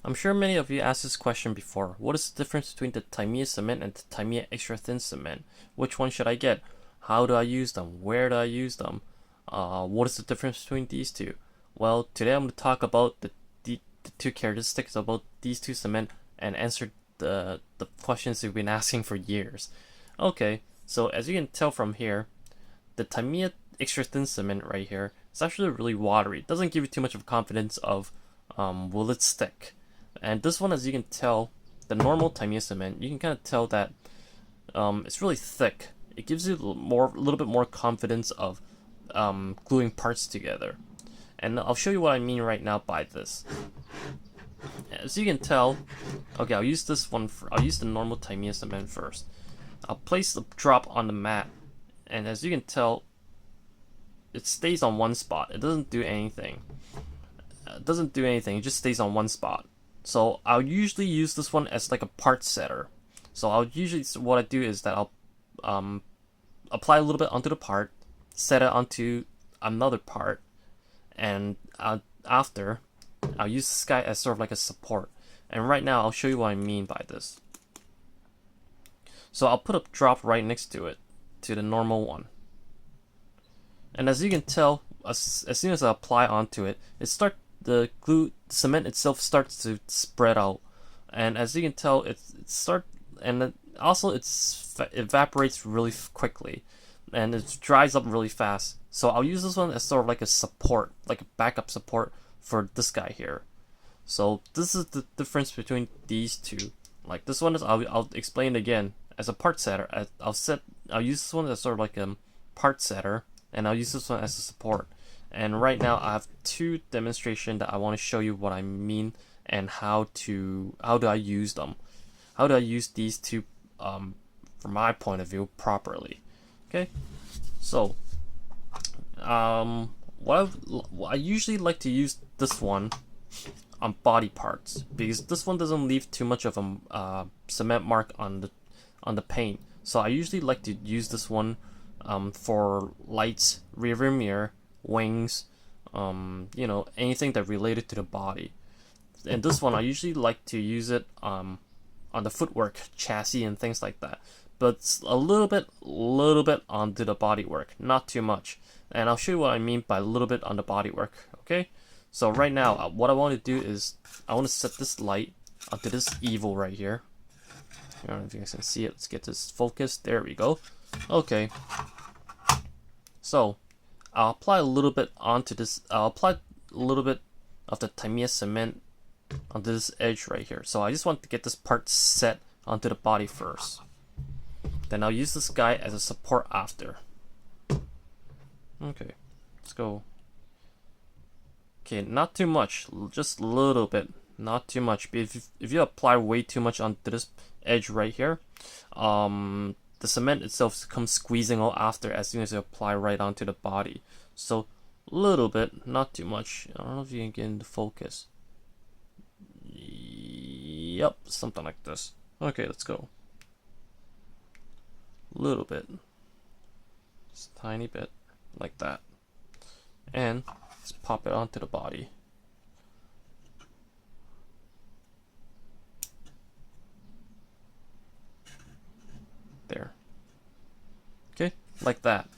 I'm sure many of you asked this question before. What is the difference between the Tamiya cement and the Tamiya extra thin cement? Which one should I get? How do I use them? Where do I use them? What is the difference between these two? Well, today I'm going to talk about the two characteristics about these two cement and answer the questions you've been asking for years. Okay, so as you can tell from here, the Tamiya extra thin cement right here is actually really watery. It doesn't give you too much of confidence of will it stick. And this one, as you can tell, the normal Tamiya cement, you can kind of tell that it's really thick. It gives you a little bit more confidence of gluing parts together. And I'll show you what I mean right now by this. As you can tell, okay, I'll use this one. I'll use the normal Tamiya cement first. I'll place the drop on the mat, and as you can tell, it stays on one spot. It doesn't do anything. It just stays on one spot. So I'll usually use this one as like a part setter. So what I do is that I'll apply a little bit onto the part, set it onto another part, and after I'll use this guy as sort of like a support. And right now I'll show you what I mean by this. So I'll put a drop right next to it, to the normal one. And as you can tell, as soon as I apply onto it, the cement itself starts to spread out. And as you can tell, it evaporates really quickly, and it dries up really fast. So I'll use this one as sort of like a support, like a backup support for this guy here. So this is the difference between these two. Like this one is, I'll explain it again as a part setter. I'll use this one as sort of like a part setter, and I'll use this one as a support. And right now I have two demonstrations that I want to show you what I mean and how do I use them. How do I use these two from my point of view properly? Okay, so I usually like to use this one on body parts because this one doesn't leave too much of a cement mark on the paint. So I usually like to use this one for lights, rear view mirror, wings, anything that related to the body. And this one I usually like to use it on the footwork, chassis, and things like that. But it's a little bit onto the bodywork, not too much. And I'll show you what I mean by a little bit on the bodywork. Okay, so right now what I want to do is I want to set this light onto this Evo right here. I don't know if you guys can see it. Let's get this focused. There we go. Okay, so I'll apply a little bit onto this. I'll apply a little bit of the Tamiya cement onto this edge right here. So I just want to get this part set onto the body first. Then I'll use this guy as a support after. Okay, let's go. Okay, not too much, just a little bit, not too much. But if you apply way too much onto this edge right here, the cement itself comes squeezing out after as soon as you apply right onto the body. So a little bit, not too much. I don't know if you can get into focus. Yep, something like this. Okay, let's go. A little bit, just a tiny bit, like that, and let's pop it onto the body. There. Okay, like that.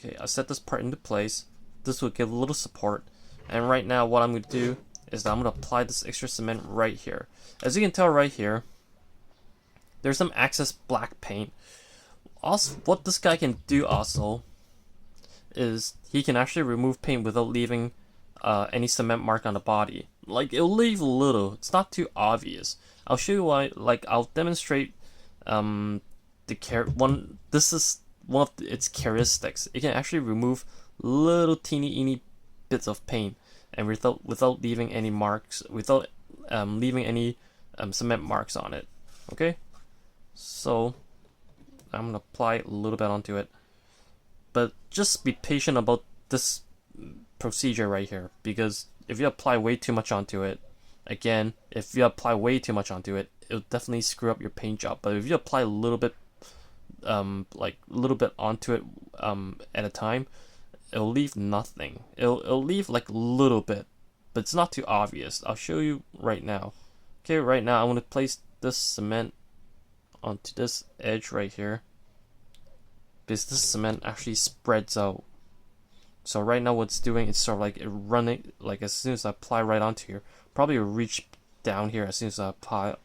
Okay, I set this part into place. This will give a little support. And right now what I'm going to do is that I'm going to apply this extra cement right here. As you can tell right here, there's some excess black paint. Also, what this guy can do also is he can actually remove paint without leaving any cement mark on the body. Like, it'll leave a little. It's not too obvious. I'll show you why. Like, I'll demonstrate this is one of its characteristics. It can actually remove little teeny bits of paint and without leaving any marks, without leaving any cement marks on it. Okay, so I'm gonna apply a little bit onto it, but just be patient about this procedure right here, because if you apply way too much onto it, it'll definitely screw up your paint job. But if you apply a little bit, onto it at a time, it'll leave nothing. It'll leave like a little bit, but it's not too obvious. I'll show you right now. Okay, right now I'm going to place this cement onto this edge right here, because this cement actually spreads out. So right now what it's doing is sort of like running, like as soon as I apply right onto here, probably will reach down here as soon as I apply,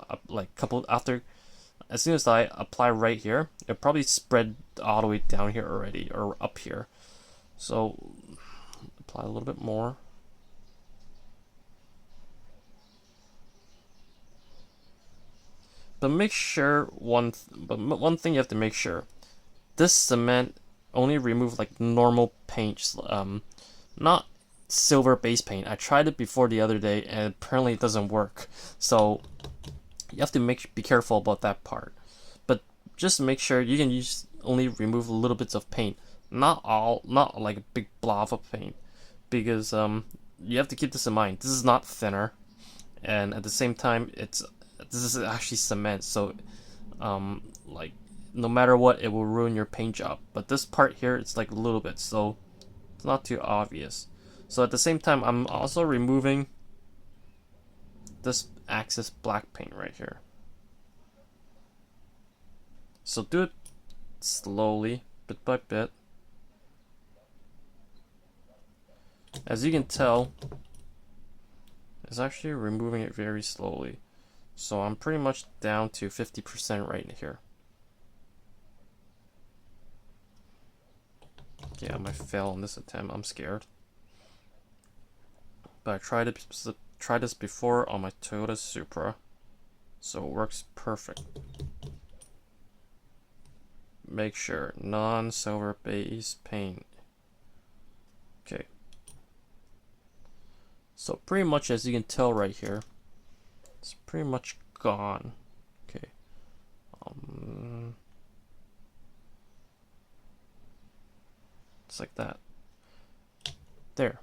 as soon as I apply right here, it'll probably spread all the way down here already, or up here. So apply a little bit more. But make sure one thing you have to make sure, this cement only remove like normal paints, not silver base paint. I tried it before the other day and apparently it doesn't work. So you have to be careful about that part. But just make sure you can only remove little bits of paint, not like a big blob of paint, because you have to keep this in mind. This is not thinner, and at the same time this is actually cement, so like no matter what, it will ruin your paint job. But this part here, it's like a little bit, so it's not too obvious. So at the same time, I'm also removing this Axis black paint right here. So do it slowly, bit by bit. As you can tell, it's actually removing it very slowly. So I'm pretty much down to 50% right here. Okay, I might fail on this attempt, I'm scared. But I tried this before on my Toyota Supra, so it works perfect. Make sure, non-silver base paint. Okay. So pretty much as you can tell right here, it's pretty much gone. Okay. It's like that. There.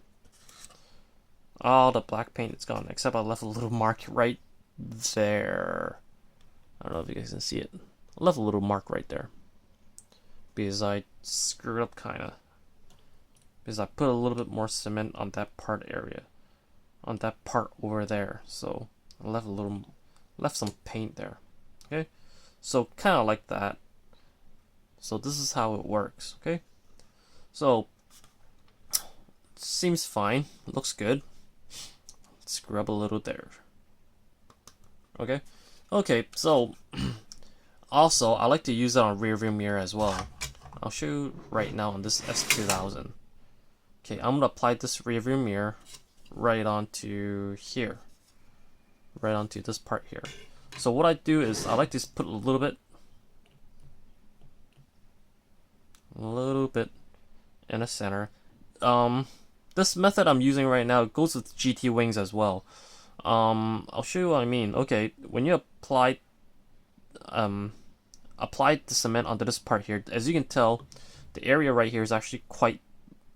All the black paint is gone, except I left a little mark right there. I don't know if you guys can see it. I left a little mark right there, because I screwed up kinda. Because I put a little bit more cement on that part area. On that part over there. So I left some paint there. Okay? So kinda like that. So this is how it works, okay? So seems fine. Looks good. Scrub a little there. Okay? Okay, so also I like to use it on rear view mirror as well. I'll show you right now on this S2000. Okay, I'm gonna apply this rear view mirror right onto here. Right onto this part here. So what I do is I like to put a little bit in the center. This method I'm using right now goes with GT wings as well. I'll show you what I mean. Okay, when you apply the cement onto this part here, as you can tell, the area right here is actually quite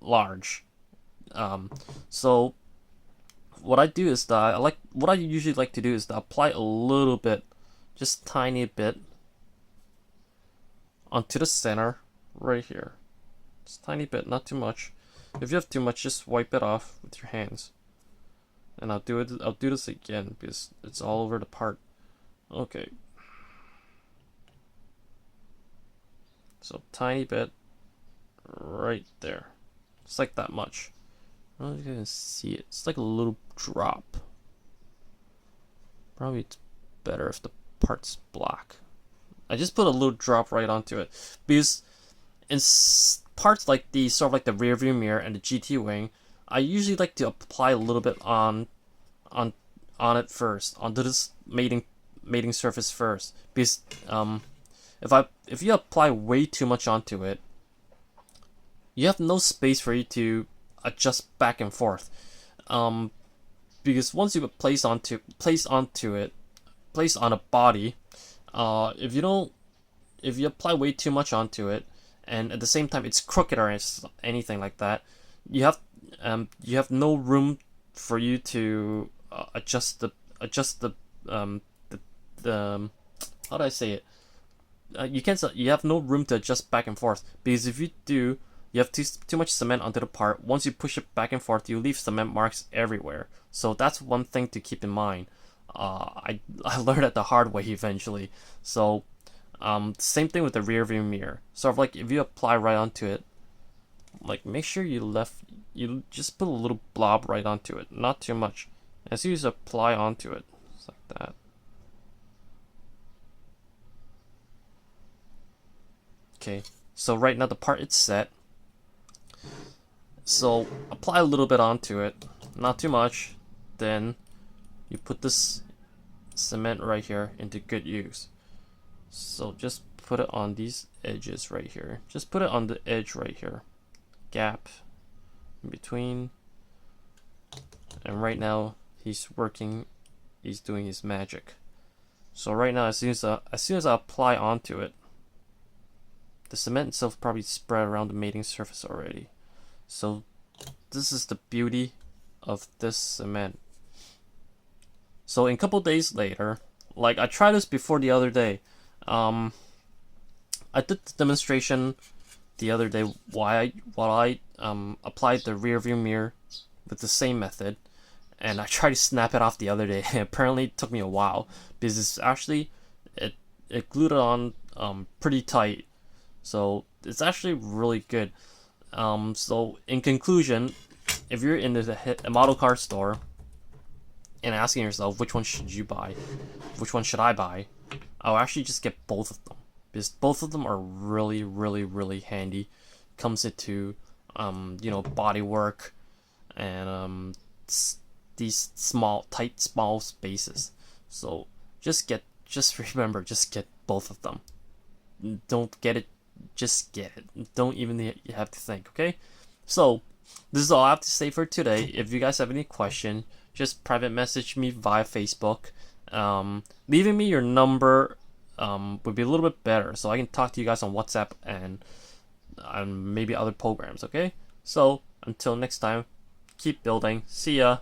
large. So what I do is that what I usually like to do is to apply a little bit, just tiny bit, onto the center right here. Just tiny bit, not too much. If you have too much, just wipe it off with your hands. And I'll do this again because it's all over the part. Okay. So tiny bit right there. Just like that much. I don't know if you can see it. It's like a little drop. Probably it's better if the part's black. I just put a little drop right onto it because in parts like the sort of like the rear view mirror and the GT wing, I usually like to apply a little bit on it first, onto this mating surface first, because if you apply way too much onto it, you have no space for you to adjust back and forth. Because once you place on a body, if you apply way too much onto it, and at the same time it's crooked or anything like that, you have no room for you to adjust the how do I say it? You have no room to adjust back and forth, because if you do, you have too much cement onto the part. Once you push it back and forth, you leave cement marks everywhere. So that's one thing to keep in mind. I learned it the hard way eventually. So same thing with the rear view mirror. Sort of like if you apply right onto it, like make sure you just put a little blob right onto it, not too much. As you just apply onto it, just like that. Okay, so right now the part is set. So apply a little bit onto it, not too much. Then you put this cement right here into good use. So just put it on these edges right here. Just put it on the edge right here. Gap in between. And right now he's doing his magic. So right now as soon as I apply onto it, the cement itself probably spread around the mating surface already. So this is the beauty of this cement. So in a couple days later, like I tried this before the other day. I did the demonstration the other day while I applied the rear view mirror with the same method, and I tried to snap it off the other day. Apparently it took me a while because it's actually it glued it on pretty tight. So it's actually really good. So in conclusion, if you're in a model car store and asking yourself which one should you buy, which one should I buy, I'll actually just get both of them because both of them are really, really, really handy. Comes into body work and these small spaces. So just remember, just get both of them. Don't get it. Just get it. Don't even have to think, okay? So, this is all I have to say for today. If you guys have any question, just private message me via Facebook. Leaving me your number would be a little bit better, so I can talk to you guys on WhatsApp and maybe other programs, okay? So, until next time, keep building. See ya!